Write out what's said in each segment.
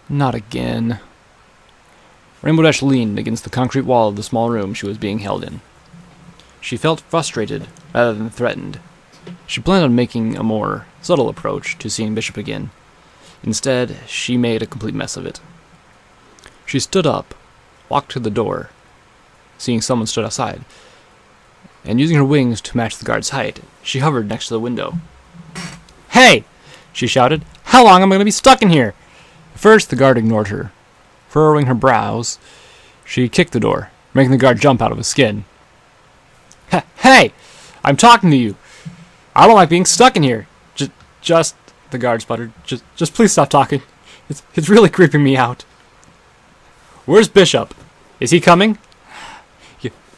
Not again. Rainbow Dash leaned against the concrete wall of the small room she was being held in. She felt frustrated rather than threatened. She planned on making a more subtle approach to seeing Bishop again. Instead, she made a complete mess of it. She stood up, walked to the door, seeing someone stood outside, and using her wings to match the guard's height, she hovered next to the window. "Hey!" she shouted. "How long am I going to be stuck in here?" At first, the guard ignored her. Furrowing her brows, she kicked the door, making the guard jump out of his skin. "Hey! I'm talking to you! I don't like being stuck in here! Just," the guard sputtered, just please stop talking. It's really creeping me out." "Where's Bishop? Is he coming?"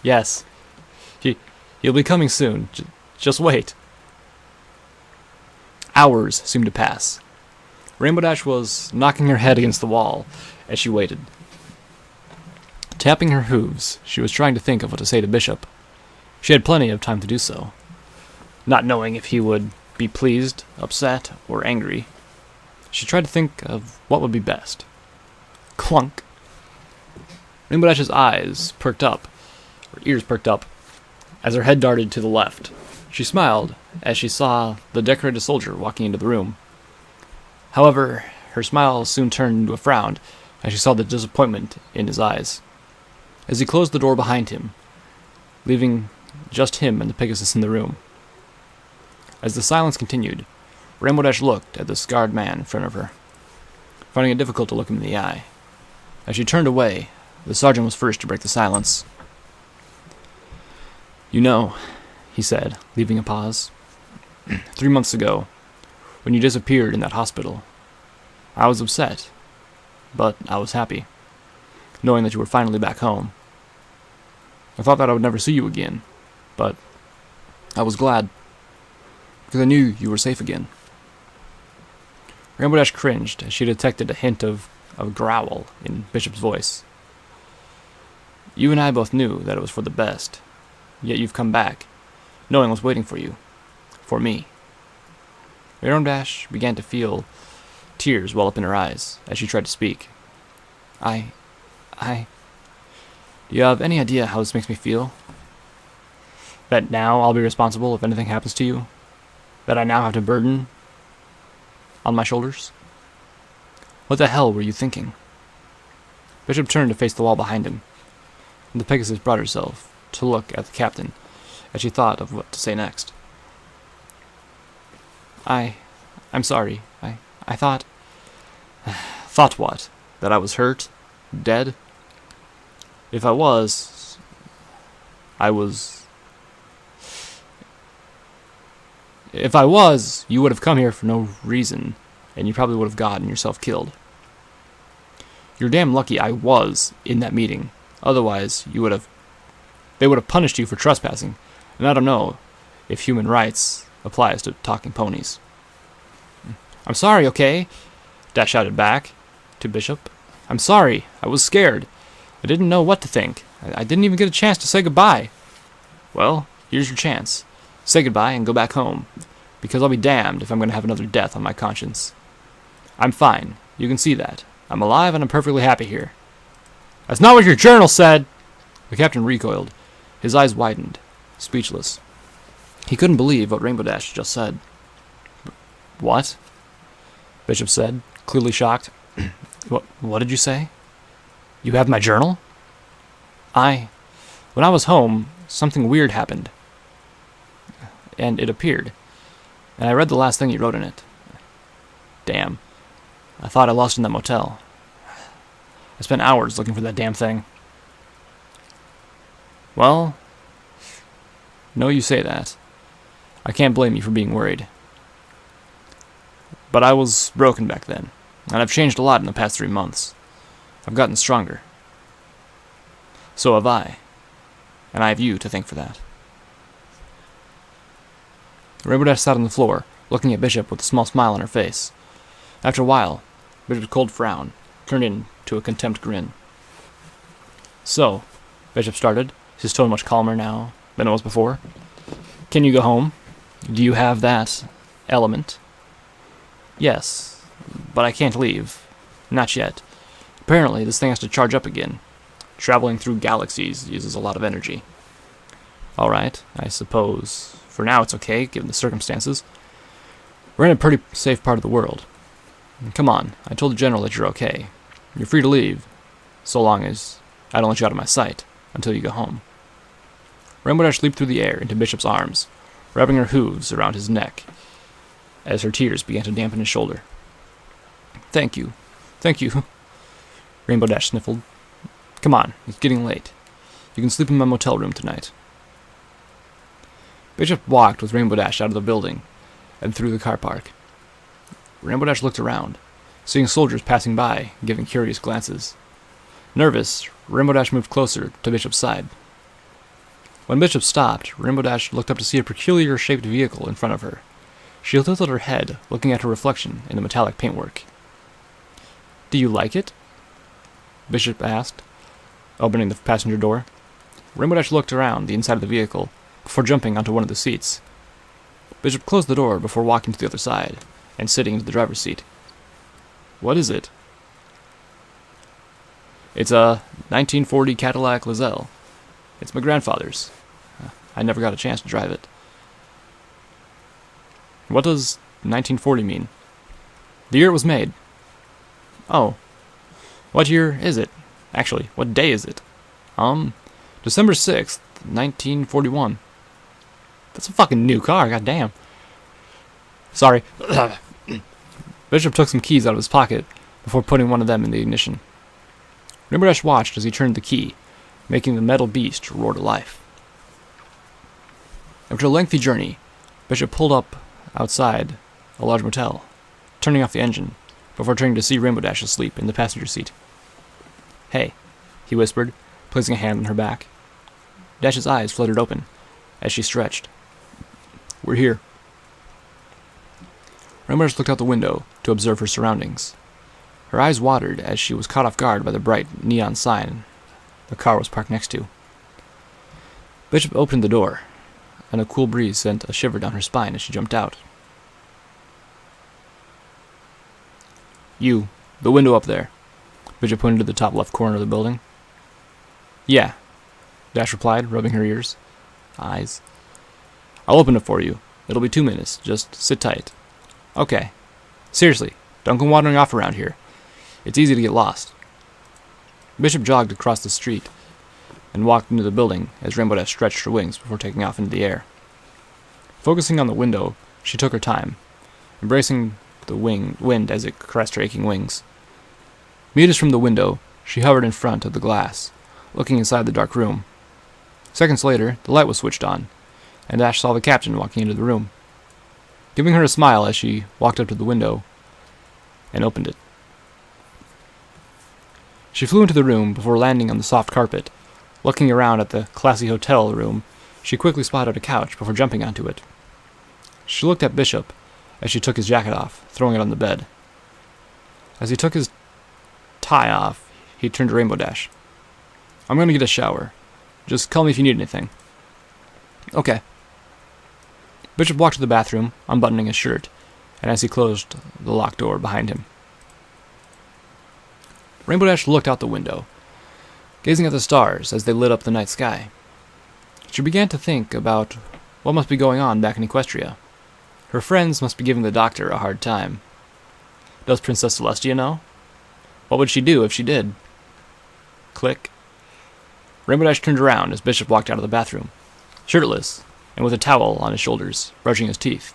"Yes. He'll be coming soon. Just wait." Hours seemed to pass. Rainbow Dash was knocking her head against the wall as she waited. Tapping her hooves, she was trying to think of what to say to Bishop. She had plenty of time to do so. Not knowing if he would be pleased, upset, or angry, she tried to think of what would be best. Clunk. Rainbow Dash's eyes perked up, her ears perked up, as her head darted to the left. She smiled as she saw the decorated soldier walking into the room. However, her smile soon turned into a frown as she saw the disappointment in his eyes. As he closed the door behind him, leaving just him and the Pegasus in the room. As the silence continued, Rainbow Dash looked at the scarred man in front of her, finding it difficult to look him in the eye. As she turned away, the sergeant was first to break the silence. "You know," he said, leaving a pause, 3 months ago, when you disappeared in that hospital, I was upset, but I was happy, knowing that you were finally back home. I thought that I would never see you again, but I was glad, because I knew you were safe again." Rainbow Dash cringed as she detected a hint of a growl in Bishop's voice. "You and I both knew that it was for the best, yet you've come back, knowing I was waiting for you, for me." Rainbow Dash began to feel tears well up in her eyes as she tried to speak. I... Do you have any idea how this makes me feel? That now I'll be responsible if anything happens to you? That I now have to burden on my shoulders? What the hell were you thinking?" Bishop turned to face the wall behind him, and the Pegasus brought herself to look at the captain as she thought of what to say next. I'm sorry. I thought... Thought what? That I was hurt? Dead? If I was... If I was, you would have come here for no reason, and you probably would have gotten yourself killed. You're damn lucky I was in that meeting. Otherwise, they would have punished you for trespassing, and I don't know if human rights applies to talking ponies. "I'm sorry, okay?" Dash shouted back to Bishop. "I'm sorry. I was scared. I didn't know what to think. I didn't even get a chance to say goodbye." "Well, here's your chance. Say goodbye and go back home, because I'll be damned if I'm going to have another death on my conscience. I'm fine. You can see that. I'm alive and I'm perfectly happy here." "That's not what your journal said!" The captain recoiled. His eyes widened, speechless. He couldn't believe what Rainbow Dash just said. "What?" Bishop said, clearly shocked. What did you say? You have my journal?" When I was home, something weird happened. And it appeared. And I read the last thing you wrote in it. Damn. I thought I lost it in that motel. I spent hours looking for that damn thing. Well, no, you say that. I can't blame you for being worried. But I was broken back then, and I've changed a lot in the past 3 months. I've gotten stronger. So have I. And I have you to thank for that. Rainbow Dash sat on the floor, looking at Bishop with a small smile on her face. After a while, Bishop's cold frown turned into a contempt grin. "So," Bishop started, his tone much calmer now than it was before. "Can you go home? Do you have that element?" "Yes, but I can't leave. Not yet. Apparently, this thing has to charge up again. Traveling through galaxies uses a lot of energy. Alright, I suppose for now it's okay, given the circumstances. We're in a pretty safe part of the world. Come on, I told the General that you're okay. You're free to leave, so long as I don't let you out of my sight, until you go home. Rainbow Dash leaped through the air into Bishop's arms, wrapping her hooves around his neck, as her tears began to dampen his shoulder. Thank you. Thank you. Rainbow Dash sniffled. Come on, it's getting late. You can sleep in my motel room tonight. Bishop walked with Rainbow Dash out of the building and through the car park. Rainbow Dash looked around, seeing soldiers passing by, giving curious glances. Nervous, Rainbow Dash moved closer to Bishop's side. When Bishop stopped, Rainbow Dash looked up to see a peculiar-shaped vehicle in front of her. She tilted her head, looking at her reflection in the metallic paintwork. Do you like it? Bishop asked, opening the passenger door. Rainbow Dash looked around the inside of the vehicle before jumping onto one of the seats. Bishop closed the door before walking to the other side and sitting into the driver's seat. What is it? It's a 1940 Cadillac Lizelle. It's my grandfather's. I never got a chance to drive it. What does 1940 mean? The year it was made. Oh. What year is it? Actually, what day is it? December 6th, 1941. That's a fucking new car, goddamn. Sorry. Bishop took some keys out of his pocket before putting one of them in the ignition. Rainbow Dash watched as he turned the key, making the metal beast roar to life. After a lengthy journey, Bishop pulled up outside a large motel, turning off the engine, before turning to see Rainbow Dash asleep in the passenger seat. Hey, he whispered, placing a hand on her back. Dash's eyes fluttered open as she stretched. We're here. Rainbow Dash looked out the window to observe her surroundings. Her eyes watered as she was caught off guard by the bright neon sign the car was parked next to. Bishop opened the door, and a cool breeze sent a shiver down her spine as she jumped out. You, the window up there. Bishop pointed to the top left corner of the building. Yeah, Dash replied, rubbing her eyes. I'll open it for you. It'll be 2 minutes. Just sit tight. Okay. Seriously, don't go wandering off around here. It's easy to get lost. Bishop jogged across the street and walked into the building as Rainbow Dash stretched her wings before taking off into the air. Focusing on the window, she took her time, embracing the wind as it caressed her aching wings. Meters from the window, she hovered in front of the glass, looking inside the dark room. Seconds later, the light was switched on, and Dash saw the captain walking into the room, giving her a smile as she walked up to the window and opened it. She flew into the room before landing on the soft carpet. Looking around at the classy hotel room, she quickly spotted a couch before jumping onto it. She looked at Bishop as she took his jacket off, throwing it on the bed. As he took his tie off, he turned to Rainbow Dash. I'm going to get a shower. Just call me if you need anything. Okay. Bishop walked to the bathroom, unbuttoning his shirt, and as he closed the locked door behind him. Rainbow Dash looked out the window, gazing at the stars as they lit up the night sky. She began to think about what must be going on back in Equestria. Her friends must be giving the doctor a hard time. Does Princess Celestia know? What would she do if she did? Click. Rainbow Dash turned around as Bishop walked out of the bathroom, shirtless and with a towel on his shoulders, brushing his teeth.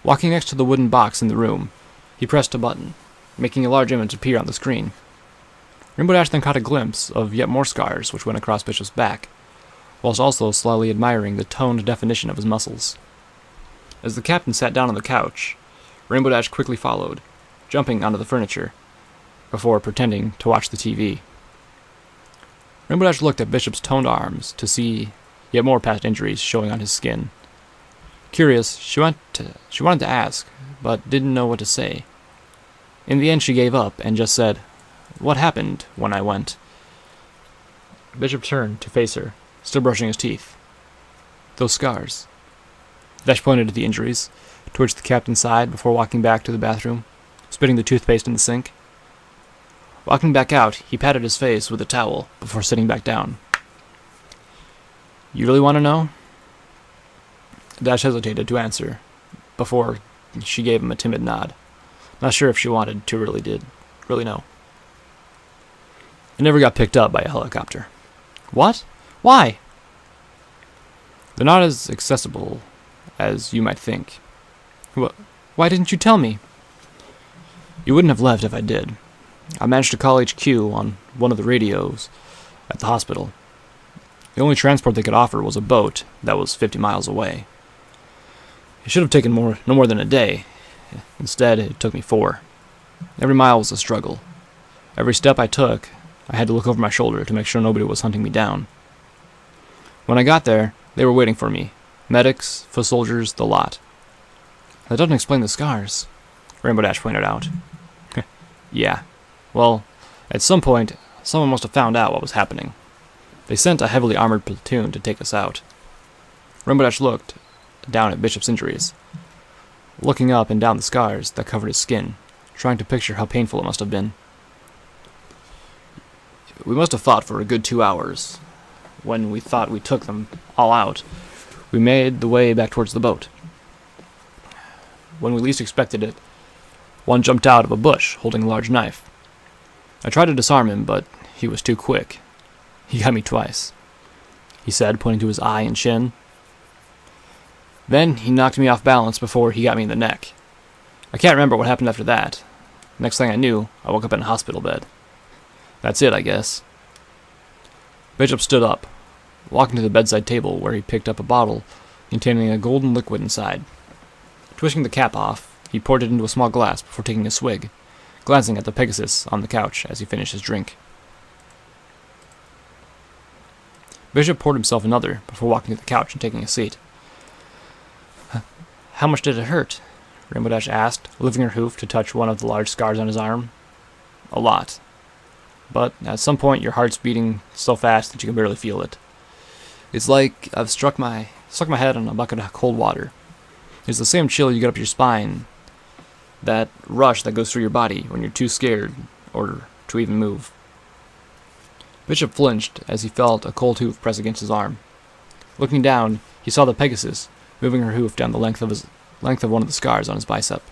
Walking next to the wooden box in the room, he pressed a button, making a large image appear on the screen. Rainbow Dash then caught a glimpse of yet more scars which went across Bishop's back, whilst also slowly admiring the toned definition of his muscles. As the captain sat down on the couch, Rainbow Dash quickly followed, jumping onto the furniture, before pretending to watch the TV. Rainbow Dash looked at Bishop's toned arms to see yet more past injuries showing on his skin. Curious, she wanted to ask, but didn't know what to say. In the end, she gave up and just said, "What happened when I went?" Bishop turned to face her, still brushing his teeth. "Those scars." Dash pointed to the injuries, towards the captain's side before walking back to the bathroom. spitting the toothpaste in the sink. Walking back out, he patted his face with a towel before sitting back down. You really want to know? Dash hesitated to answer before she gave him a timid nod. Not sure if she wanted to really know. It never got picked up by a helicopter. What? Why? They're not as accessible as you might think. Why didn't you tell me? You wouldn't have left if I did. I managed to call HQ on one of the radios at the hospital. The only transport they could offer was a boat that was 50 miles away. It should have taken no more than a day. Instead, it took me 4. Every mile was a struggle. Every step I took, I had to look over my shoulder to make sure nobody was hunting me down. When I got there, they were waiting for me. Medics, foot soldiers, the lot. That doesn't explain the scars, Rainbow Dash pointed out. Yeah. Well, at some point, someone must have found out what was happening. They sent a heavily armored platoon to take us out. Rainbow Dash looked down at Bishop's injuries, looking up and down the scars that covered his skin, trying to picture how painful it must have been. We must have fought for a good 2 hours. When we thought we took them all out, we made the way back towards the boat. When we least expected it, one jumped out of a bush holding a large knife. I tried to disarm him, but he was too quick. He got me twice, he said, pointing to his eye and chin. Then he knocked me off balance before he got me in the neck. I can't remember what happened after that. Next thing I knew, I woke up in a hospital bed. That's it, I guess. Bishop stood up, walking to the bedside table where he picked up a bottle containing a golden liquid inside. Twisting the cap off, he poured it into a small glass before taking a swig, glancing at the Pegasus on the couch as he finished his drink. Bishop poured himself another before walking to the couch and taking a seat. How much did it hurt? Rainbow Dash asked, lifting her hoof to touch one of the large scars on his arm. A lot. But at some point your heart's beating so fast that you can barely feel it. It's like I've stuck my head on a bucket of cold water. It's the same chill you get up your spine, that rush that goes through your body when you're too scared or to even move. Bishop flinched as he felt a cold hoof press against his arm. Looking down, he saw the Pegasus moving her hoof down the length of one of the scars on his bicep.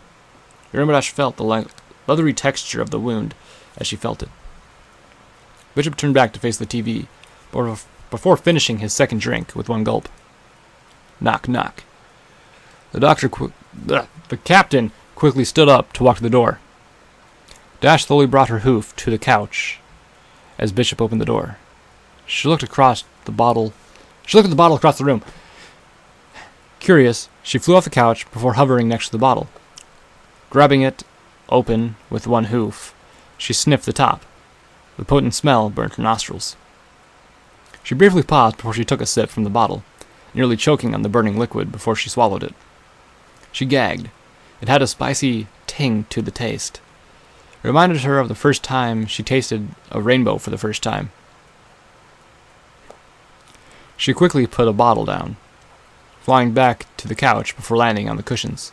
Rainbow Dash felt the leathery texture of the wound as she felt it. Bishop turned back to face the TV before finishing his second drink with one gulp. Knock, knock. The captain quickly stood up to walk to the door. Dash slowly brought her hoof to the couch as Bishop opened the door. She looked at the bottle across the room. Curious, she flew off the couch before hovering next to the bottle. Grabbing it open with one hoof, she sniffed the top. The potent smell burnt her nostrils. She briefly paused before she took a sip from the bottle, nearly choking on the burning liquid before she swallowed it. She gagged. It had a spicy ting to the taste. It reminded her of the first time she tasted a rainbow for the first time. She quickly put a bottle down, flying back to the couch before landing on the cushions.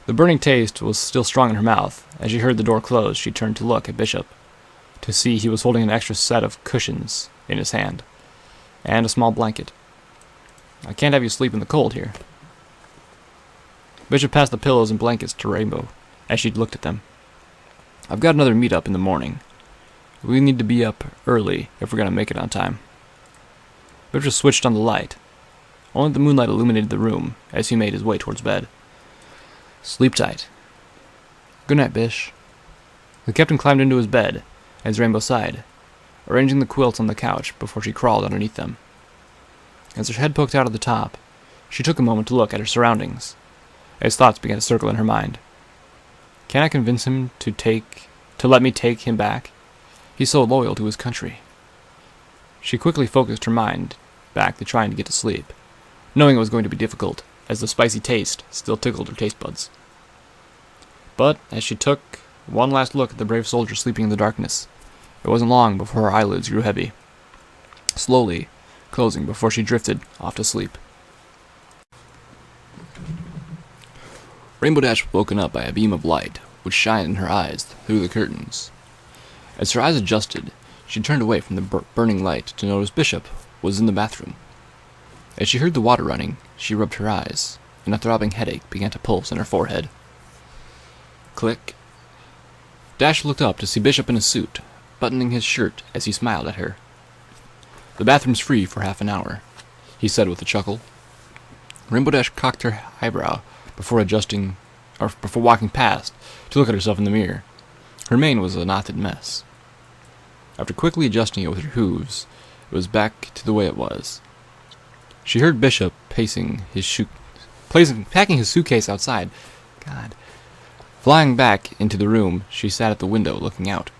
The burning taste was still strong in her mouth. As she heard the door close, she turned to look at Bishop, to see he was holding an extra set of cushions in his hand, and a small blanket. I can't have you sleep in the cold here. Bishop passed the pillows and blankets to Rainbow as she looked at them. I've got another meet-up in the morning. We need to be up early if we're going to make it on time. Bishop switched on the light. Only the moonlight illuminated the room as he made his way towards bed. Sleep tight. Good night, Bish. The captain climbed into his bed as Rainbow sighed, arranging the quilts on the couch before she crawled underneath them. As her head poked out of the top, she took a moment to look at her surroundings, as thoughts began to circle in her mind. Can I convince him to let me take him back? He's so loyal to his country. She quickly focused her mind back to trying to get to sleep, knowing it was going to be difficult, as the spicy taste still tickled her taste buds. But as she took one last look at the brave soldier sleeping in the darkness, it wasn't long before her eyelids grew heavy, slowly closing before she drifted off to sleep. Rainbow Dash was woken up by a beam of light, would shine in her eyes through the curtains. As her eyes adjusted, she turned away from the burning light to notice Bishop was in the bathroom. As she heard the water running, she rubbed her eyes, and a throbbing headache began to pulse in her forehead. Click. Dash looked up to see Bishop in a suit, buttoning his shirt as he smiled at her. "The bathroom's free for half an hour," he said with a chuckle. Rainbow Dash cocked her eyebrow before walking past to look at herself in the mirror. Her mane was a knotted mess. After quickly adjusting it with her hooves, it was back to the way it was. She heard Bishop packing his suitcase outside. Flying back into the room, she sat at the window looking out,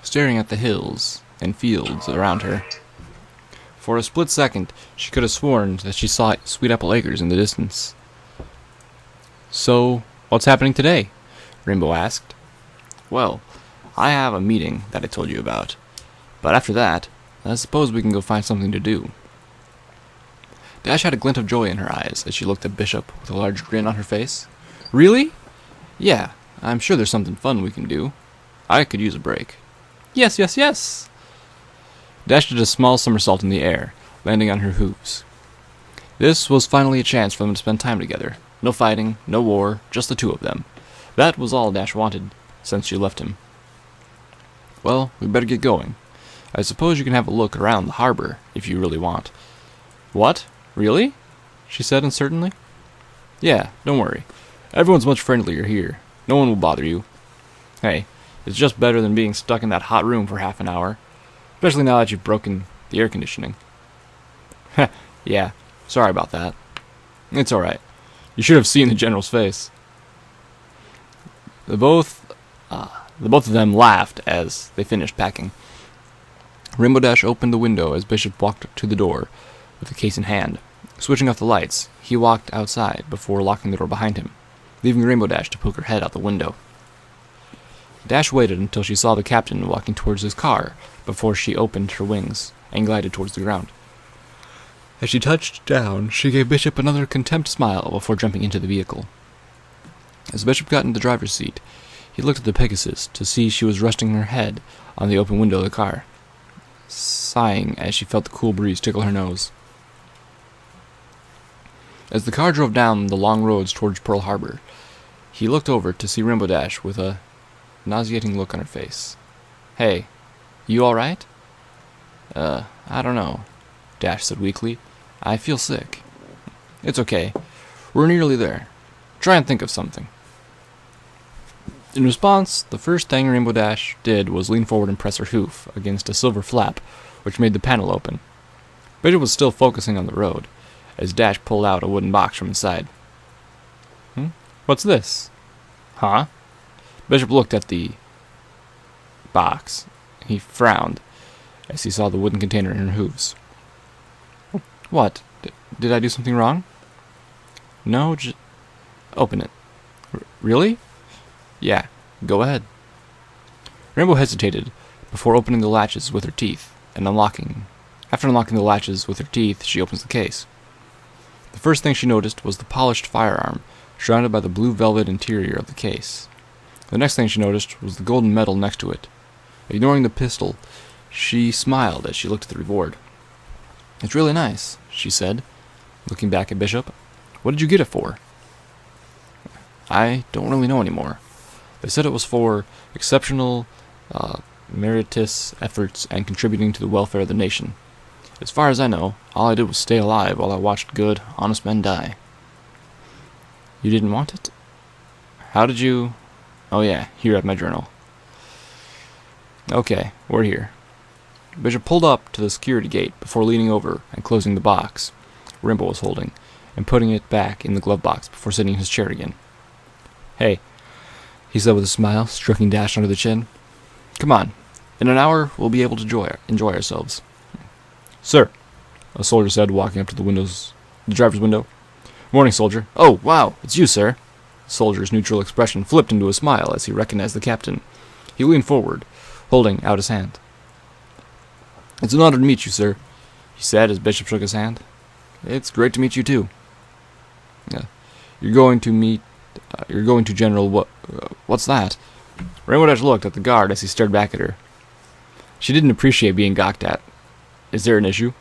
staring at the hills and fields around her. For a split second, she could have sworn that she saw Sweet Apple Acres in the distance. "So, what's happening today?" Rainbow asked. "Well, I have a meeting that I told you about. But after that, I suppose we can go find something to do." Dash had a glint of joy in her eyes as she looked at Bishop with a large grin on her face. "Really?" "Yeah, I'm sure there's something fun we can do. I could use a break." "Yes, yes, yes!" Dash did a small somersault in the air, landing on her hooves. This was finally a chance for them to spend time together. No fighting, no war, just the two of them. That was all Dash wanted since she left him. "Well, we better get going. I suppose you can have a look around the harbor if you really want." "What? Really?" she said uncertainly. "Yeah, don't worry. Everyone's much friendlier here. No one will bother you. Hey, it's just better than being stuck in that hot room for half an hour. Especially now that you've broken the air conditioning." "Heh, yeah, sorry about that." "It's alright. You should have seen the General's face." The both of them laughed as they finished packing. Rainbow Dash opened the window as Bishop walked to the door with the case in hand. Switching off the lights, he walked outside before locking the door behind him, leaving Rainbow Dash to poke her head out the window. Dash waited until she saw the captain walking towards his car before she opened her wings and glided towards the ground. As she touched down, she gave Bishop another contempt smile before jumping into the vehicle. As Bishop got in the driver's seat, he looked at the Pegasus to see she was resting her head on the open window of the car, sighing as she felt the cool breeze tickle her nose. As the car drove down the long roads towards Pearl Harbor, he looked over to see Rainbow Dash with a nauseating look on her face. "Hey, you alright?" I don't know," Dash said weakly. "I feel sick." "It's okay. We're nearly there. Try and think of something." In response, the first thing Rainbow Dash did was lean forward and press her hoof against a silver flap, which made the panel open. Bishop was still focusing on the road, as Dash pulled out a wooden box from inside. What's this?" "Huh?" Bishop looked at the box. He frowned as he saw the wooden container in her hooves. "What? Did I do something wrong?" "No, just open it." "Really?" "Yeah, go ahead." Rainbow hesitated before opening the latches with her teeth and unlocking. After unlocking the latches with her teeth, she opens the case. The first thing she noticed was the polished firearm, surrounded by the blue velvet interior of the case. The next thing she noticed was the golden medal next to it. Ignoring the pistol, she smiled as she looked at the reward. "It's really nice," she said, looking back at Bishop. "What did you get it for?" "I don't really know anymore. They said it was for exceptional, meritorious efforts and contributing to the welfare of the nation. As far as I know, all I did was stay alive while I watched good, honest men die." "You didn't want it?" "How did you—" "Oh yeah, here at my journal." "Okay, we're here." Bishop pulled up to the security gate before leaning over and closing the box Rainbow was holding, and putting it back in the glove box before sitting in his chair again. "Hey," he said with a smile, stroking Dash under the chin. "Come on. In an hour, we'll be able to enjoy ourselves." "Sir," a soldier said, walking up to the driver's window. "Morning, soldier." "Oh, wow, it's you, sir." The soldier's neutral expression flipped into a smile as he recognized the captain. He leaned forward, holding out his hand. "It's an honor to meet you, sir," he said as Bishop shook his hand. "It's great to meet you, too." "You're going to meet You're going to General what's that? Rainbow Dash looked at the guard as he stared back at her. She didn't appreciate being gawked at. Is there an issue?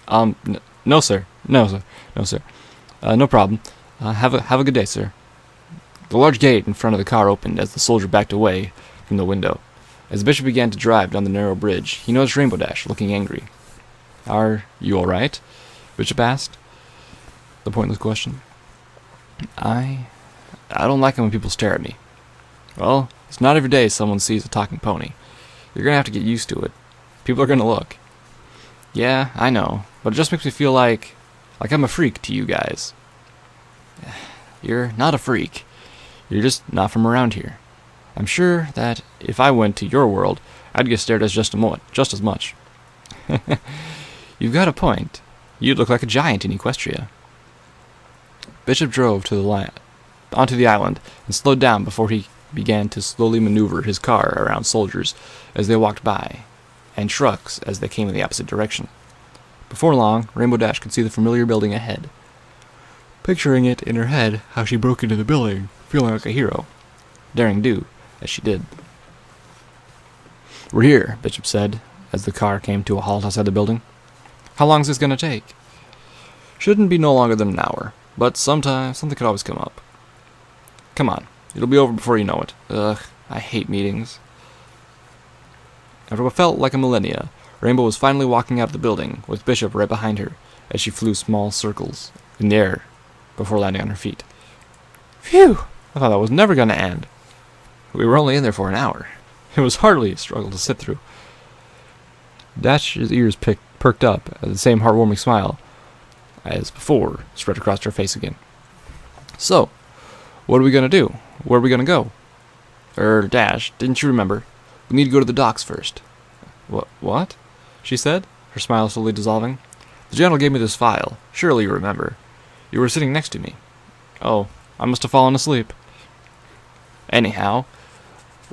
No, sir. No, sir. No, sir. No problem. Have a good day, sir. The large gate in front of the car opened as the soldier backed away from the window. As Bishop began to drive down the narrow bridge, he noticed Rainbow Dash looking angry. Are you all right? Bishop asked. The pointless question. I don't like it when people stare at me. Well, it's not every day someone sees a talking pony. You're gonna have to get used to it. People are gonna look. Yeah, I know, but it just makes me feel like I'm a freak to you guys. You're not a freak. You're just not from around here. I'm sure that if I went to your world, I'd get stared at just as much. You've got a point. You'd look like a giant in Equestria. Bishop drove onto the island and slowed down before he began to slowly maneuver his car around soldiers as they walked by, and trucks as they came in the opposite direction. Before long, Rainbow Dash could see the familiar building ahead. Picturing it in her head how she broke into the building, feeling like a hero, daring do as she did. We're here, Bishop said, as the car came to a halt outside the building. How long is this going to take? Shouldn't be no longer than an hour, but sometimes something could always come up. Come on, it'll be over before you know it. Ugh, I hate meetings. After what felt like a millennia, Rainbow was finally walking out of the building, with Bishop right behind her, as she flew small circles in the air before landing on her feet. Phew! I thought that was never going to end. We were only in there for an hour. It was hardly a struggle to sit through. Dash's ears perked up as the same heartwarming smile as before spread across her face again. So, what are we going to do? Where are we going to go? Dash, didn't you remember? We need to go to the docks first. What? She said, her smile slowly dissolving. The general gave me this file. Surely you remember. You were sitting next to me. Oh, I must have fallen asleep. Anyhow,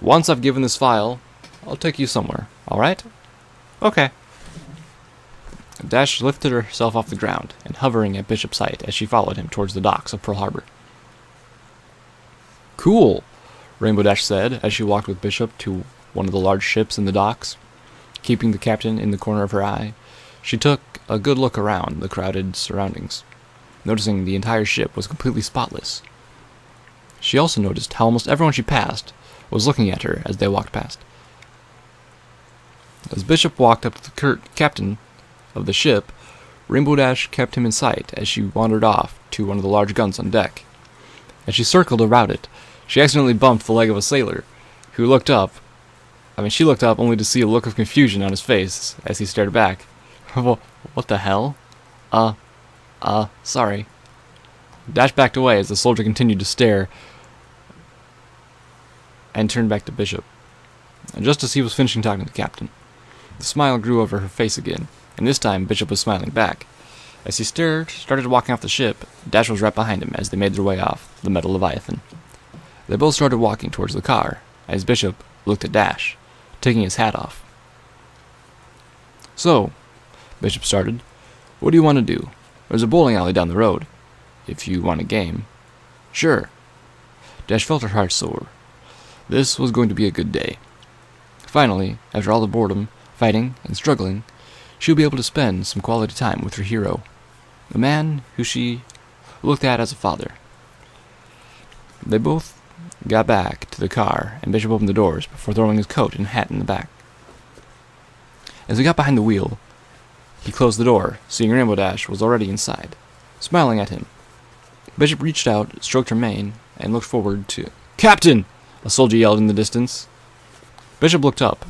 once I've given this file, I'll take you somewhere, alright? Okay. Dash lifted herself off the ground, and hovering at Bishop's height as she followed him towards the docks of Pearl Harbor. Cool, Rainbow Dash said as she walked with Bishop to one of the large ships in the docks. Keeping the captain in the corner of her eye, she took a good look around the crowded surroundings, noticing the entire ship was completely spotless. She also noticed how almost everyone she passed was looking at her as they walked past. As Bishop walked up to the captain of the ship, Rainbow Dash kept him in sight as she wandered off to one of the large guns on deck. As she circled around it, she accidentally bumped the leg of a sailor, who looked up. She looked up only to see a look of confusion on his face as he stared back. What the hell? Sorry. Dash backed away as the soldier continued to stare and turned back to Bishop. And just as he was finishing talking to the captain, the smile grew over her face again, and this time Bishop was smiling back. As he started walking off the ship, Dash was right behind him as they made their way off the metal Leviathan. They both started walking towards the car, as Bishop looked at Dash, taking his hat off. So, Bishop started, what do you want to do? There's a bowling alley down the road, if you want a game. Sure. Dash felt her heart soar. This was going to be a good day. Finally, after all the boredom, fighting, and struggling, she would be able to spend some quality time with her hero, a man who she looked at as a father. They both got back to the car, and Bishop opened the doors before throwing his coat and hat in the back. As he got behind the wheel, he closed the door, seeing Rainbow Dash was already inside, smiling at him. Bishop reached out, stroked her mane, and looked forward to... Captain! A soldier yelled in the distance. Bishop looked up.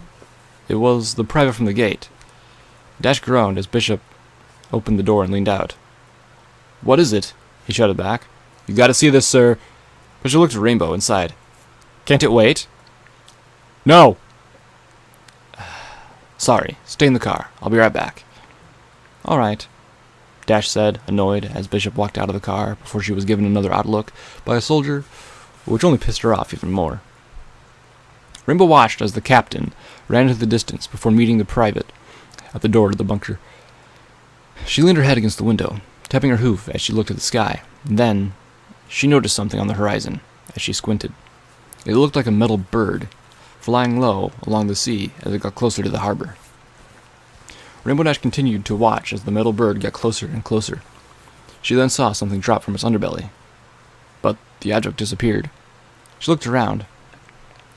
It was the private from the gate. Dash groaned as Bishop opened the door and leaned out. What is it? He shouted back. You gotta see this, sir. Bishop looked at Rainbow inside. Can't it wait? No! Sorry, stay in the car. I'll be right back. All right, Dash said, annoyed, as Bishop walked out of the car before she was given another odd look by a soldier, which only pissed her off even more. Rainbow watched as the captain ran into the distance before meeting the private at the door to the bunker. She leaned her head against the window, tapping her hoof as she looked at the sky. Then, she noticed something on the horizon. as she squinted. It looked like a metal bird, flying low along the sea as it got closer to the harbor. Rainbow Dash continued to watch as the metal bird got closer and closer. She then saw something drop from its underbelly, but the object disappeared. She looked around,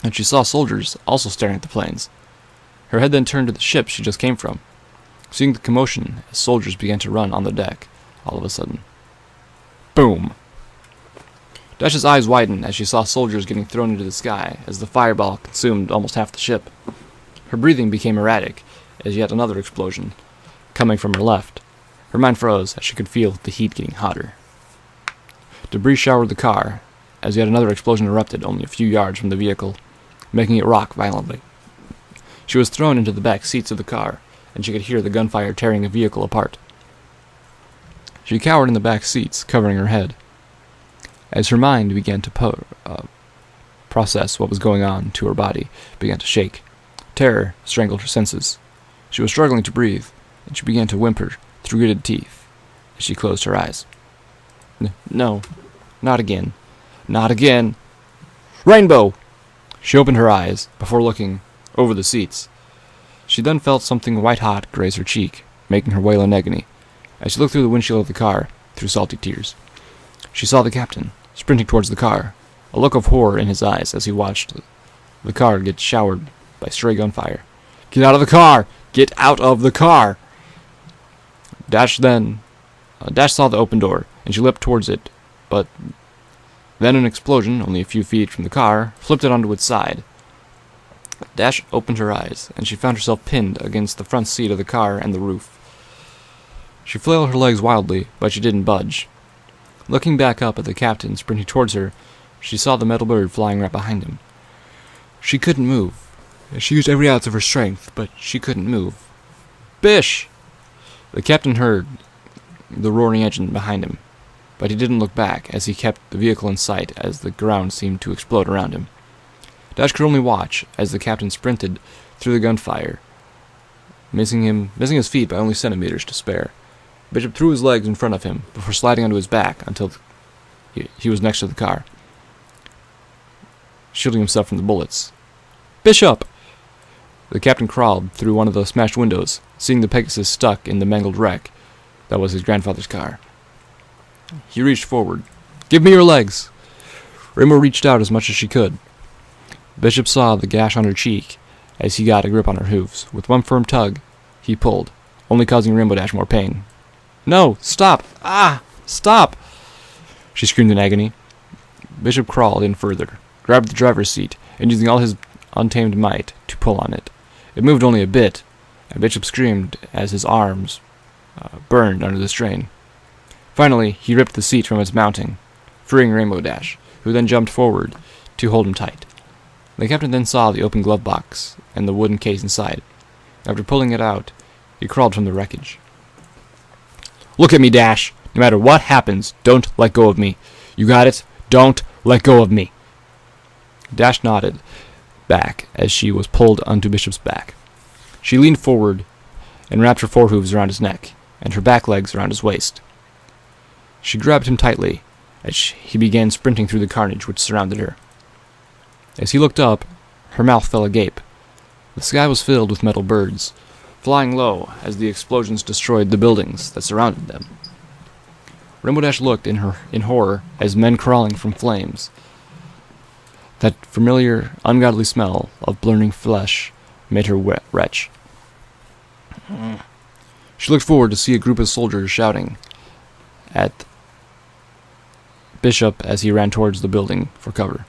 and she saw soldiers also staring at the planes. Her head then turned to the ship she just came from, seeing the commotion as soldiers began to run on the deck all of a sudden. Boom! Dash's eyes widened as she saw soldiers getting thrown into the sky as the fireball consumed almost half the ship. Her breathing became erratic as yet another explosion, coming from her left. Her mind froze as she could feel the heat getting hotter. Debris showered the car as yet another explosion erupted only a few yards from the vehicle, making it rock violently. She was thrown into the back seats of the car, and she could hear the gunfire tearing the vehicle apart. She cowered in the back seats, covering her head. As her mind began to process what was going on to her body, began to shake. Terror strangled her senses. She was struggling to breathe, and she began to whimper through gritted teeth as she closed her eyes. No, not again. Not again. Rainbow! She opened her eyes before looking over the seats. She then felt something white-hot graze her cheek, making her wail in agony. As she looked through the windshield of the car, through salty tears, she saw the captain, sprinting towards the car, a look of horror in his eyes as he watched the car get showered by stray gunfire. Get out of the car! Get out of the car! Dash saw the open door, and she leapt towards it, but then an explosion, only a few feet from the car, flipped it onto its side. Dash opened her eyes, and she found herself pinned against the front seat of the car and the roof. She flailed her legs wildly, but she didn't budge. Looking back up at the captain sprinting towards her, she saw the metal bird flying right behind him. She couldn't move. She used every ounce of her strength, but she couldn't move. Bish! The captain heard the roaring engine behind him, but he didn't look back as he kept the vehicle in sight as the ground seemed to explode around him. Dash could only watch as the captain sprinted through the gunfire, missing his feet by only centimeters to spare. Bishop threw his legs in front of him before sliding onto his back until he was next to the car, shielding himself from the bullets. Bishop! The captain crawled through one of the smashed windows, seeing the Pegasus stuck in the mangled wreck that was his grandfather's car. He reached forward. Give me your legs! Rainbow reached out as much as she could. Bishop saw the gash on her cheek as he got a grip on her hooves. With one firm tug, he pulled, only causing Rainbow Dash more pain. No! Stop! Ah! Stop! She screamed in agony. Bishop crawled in further, grabbed the driver's seat, and using all his untamed might to pull on it. It moved only a bit, and Bishop screamed as his arms burned under the strain. Finally, he ripped the seat from its mounting, freeing Rainbow Dash, who then jumped forward to hold him tight. The captain then saw the open glove box and the wooden case inside. After pulling it out, he crawled from the wreckage. Look at me, Dash! No matter what happens, don't let go of me. You got it? Don't let go of me! Dash nodded back as she was pulled onto Bishop's back. She leaned forward and wrapped her forehooves around his neck, and her back legs around his waist. She grabbed him tightly as he began sprinting through the carnage which surrounded her. As he looked up, her mouth fell agape. The sky was filled with metal birds, flying low as the explosions destroyed the buildings that surrounded them. Rainbow Dash looked in horror as men crawling from flames. That familiar, ungodly smell of burning flesh made her retch. She looked forward to see a group of soldiers shouting at Bishop as he ran towards the building for cover.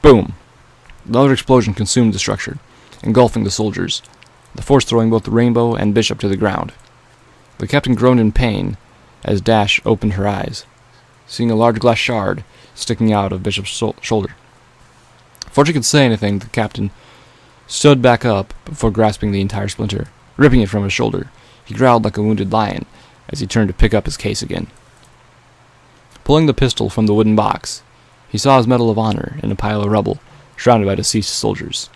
Boom! Another explosion consumed the structure, engulfing the soldiers, the force throwing both the Rainbow and Bishop to the ground. The captain groaned in pain as Dash opened her eyes, seeing a large glass shard sticking out of Bishop's shoulder. Before she could say anything, the captain stood back up before grasping the entire splinter, ripping it from his shoulder. He growled like a wounded lion as he turned to pick up his case again. Pulling the pistol from the wooden box, he saw his Medal of Honor in a pile of rubble, surrounded by deceased soldiers.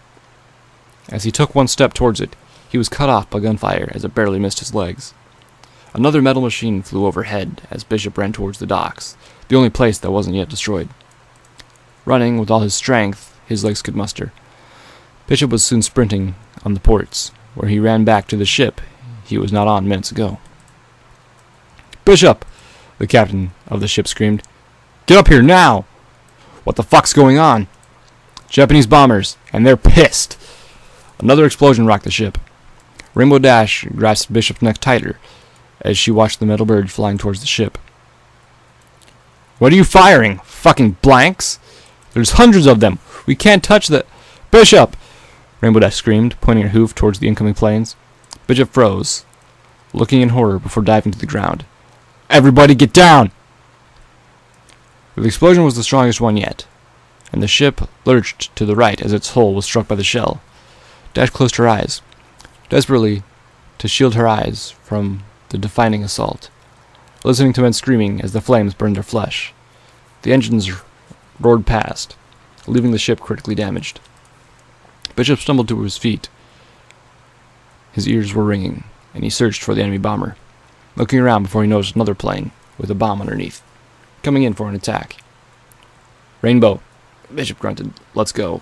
As he took one step towards it, he was cut off by gunfire as it barely missed his legs. Another metal machine flew overhead as Bishop ran towards the docks, the only place that wasn't yet destroyed. Running with all his strength his legs could muster, Bishop was soon sprinting on the ports, where he ran back to the ship he was not on minutes ago. "Bishop!" the captain of the ship screamed. "Get up here now! What the fuck's going on? Japanese bombers, and they're pissed!" Another explosion rocked the ship. Rainbow Dash grasped Bishop's neck tighter as she watched the metal bird flying towards the ship. "What are you firing? Fucking blanks? There's hundreds of them! We can't touch the—" "Bishop!" Rainbow Dash screamed, pointing her hoof towards the incoming planes. Bishop froze, looking in horror before diving to the ground. "Everybody get down!" The explosion was the strongest one yet, and the ship lurched to the right as its hull was struck by the shell. Dash closed her eyes, desperately to shield her eyes from the deafening assault, listening to men screaming as the flames burned their flesh. The engines roared past, leaving the ship critically damaged. Bishop stumbled to his feet. His ears were ringing, and he searched for the enemy bomber, looking around before he noticed another plane with a bomb underneath, coming in for an attack. "Rainbow," Bishop grunted. "Let's go."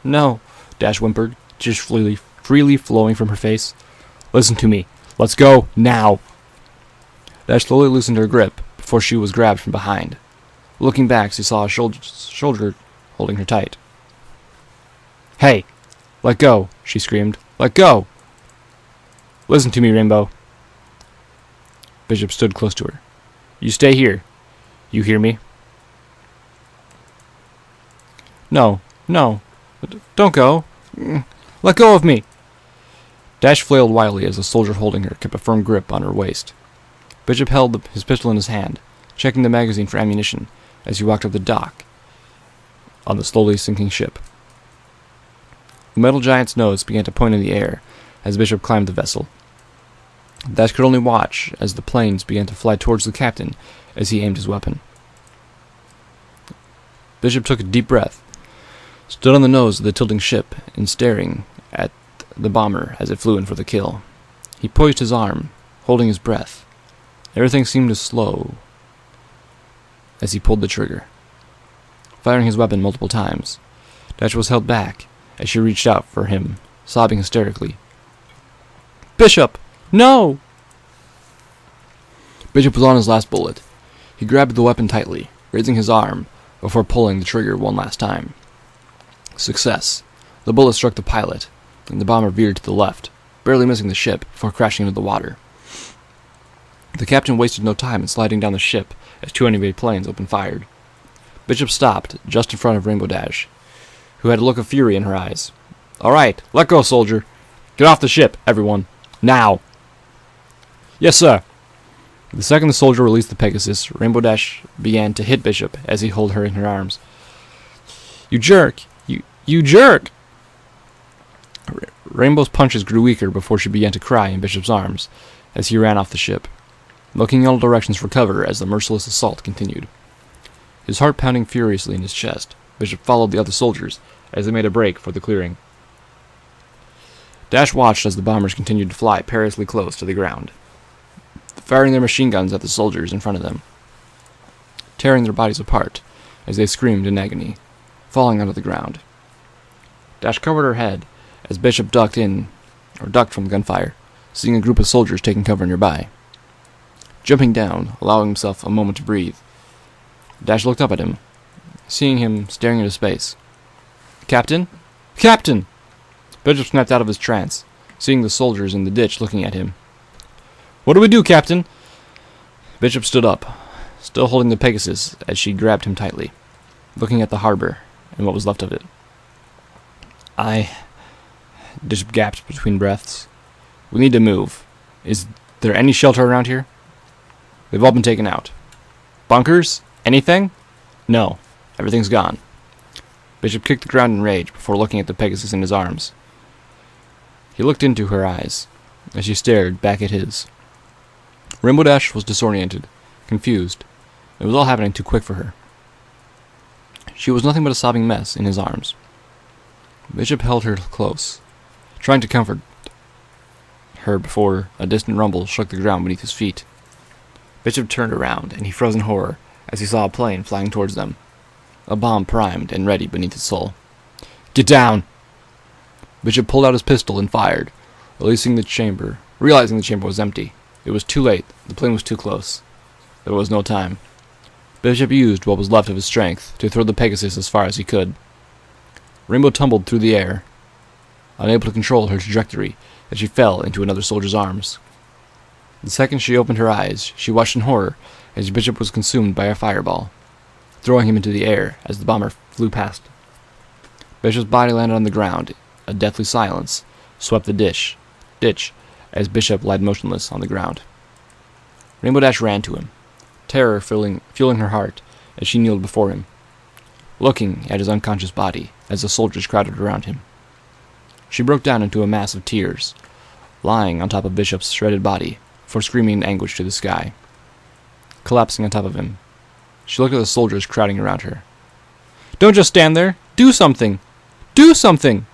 No, Dash whimpered, tears freely flowing from her face. "Listen to me. Let's go, now." Dash slowly loosened her grip before she was grabbed from behind. Looking back, she saw a shoulder holding her tight. "Hey, let go," she screamed. "Let go!" "Listen to me, Rainbow." Bishop stood close to her. "You stay here. You hear me?" No, don't go. Let go of me." Dash flailed wildly as the soldier holding her kept a firm grip on her waist. Bishop held his pistol in his hand, checking the magazine for ammunition as he walked up the dock on the slowly sinking ship. The metal giant's nose began to point in the air as Bishop climbed the vessel. Dash could only watch as the planes began to fly towards the captain as he aimed his weapon. Bishop took a deep breath, stood on the nose of the tilting ship, and staring at the bomber as it flew in for the kill. He poised his arm, holding his breath. Everything seemed to slow as he pulled the trigger, firing his weapon multiple times. Dash was held back as she reached out for him, sobbing hysterically. "Bishop! No!" Bishop was on his last bullet. He grabbed the weapon tightly, raising his arm before pulling the trigger one last time. Success. The bullet struck the pilot, and the bomber veered to the left, barely missing the ship before crashing into the water. The captain wasted no time in sliding down the ship as two enemy planes opened fire. Bishop stopped just in front of Rainbow Dash, who had a look of fury in her eyes. "All right, let go, soldier. Get off the ship, everyone. Now." "Yes, sir." The second the soldier released the Pegasus, Rainbow Dash began to hit Bishop as he held her in her arms. "You jerk! You jerk!" Rainbow's punches grew weaker before she began to cry in Bishop's arms as he ran off the ship, looking in all directions for cover as the merciless assault continued. His heart pounding furiously in his chest, Bishop followed the other soldiers as they made a break for the clearing. Dash watched as the bombers continued to fly perilously close to the ground, firing their machine guns at the soldiers in front of them, tearing their bodies apart as they screamed in agony, falling onto the ground. Dash covered her head as Bishop ducked from the gunfire, seeing a group of soldiers taking cover nearby. Jumping down, allowing himself a moment to breathe, Dash looked up at him, seeing him staring into space. "Captain? Captain!" Bishop snapped out of his trance, seeing the soldiers in the ditch looking at him. "What do we do, Captain?" Bishop stood up, still holding the Pegasus as she grabbed him tightly, looking at the harbor and what was left of it. Bishop gasped between breaths. "We need to move. Is there any shelter around here?" "They've all been taken out." "Bunkers? Anything?" "No. Everything's gone." Bishop kicked the ground in rage before looking at the Pegasus in his arms. He looked into her eyes as she stared back at his. Rainbow Dash was disoriented, confused. It was all happening too quick for her. She was nothing but a sobbing mess in his arms. Bishop held her close, trying to comfort her before a distant rumble shook the ground beneath his feet. Bishop turned around, and he froze in horror as he saw a plane flying towards them. a bomb primed and ready beneath his soul. "Get down!" Bishop pulled out his pistol and fired, realizing the chamber was empty. It was too late. The plane was too close. There was no time. Bishop used what was left of his strength to throw the Pegasus as far as he could. Rainbow tumbled through the air, unable to control her trajectory as she fell into another soldier's arms. The second she opened her eyes, she watched in horror as Bishop was consumed by a fireball, throwing him into the air as the bomber flew past. Bishop's body landed on the ground. A deathly silence swept the ditch as Bishop lied motionless on the ground. Rainbow Dash ran to him, terror fueling her heart as she kneeled before him, looking at his unconscious body as the soldiers crowded around him. She broke down into a mass of tears, lying on top of Bishop's shredded body, for screaming in anguish to the sky. Collapsing on top of him, she looked at the soldiers crowding around her. "Don't just stand there! Do something! Do something!"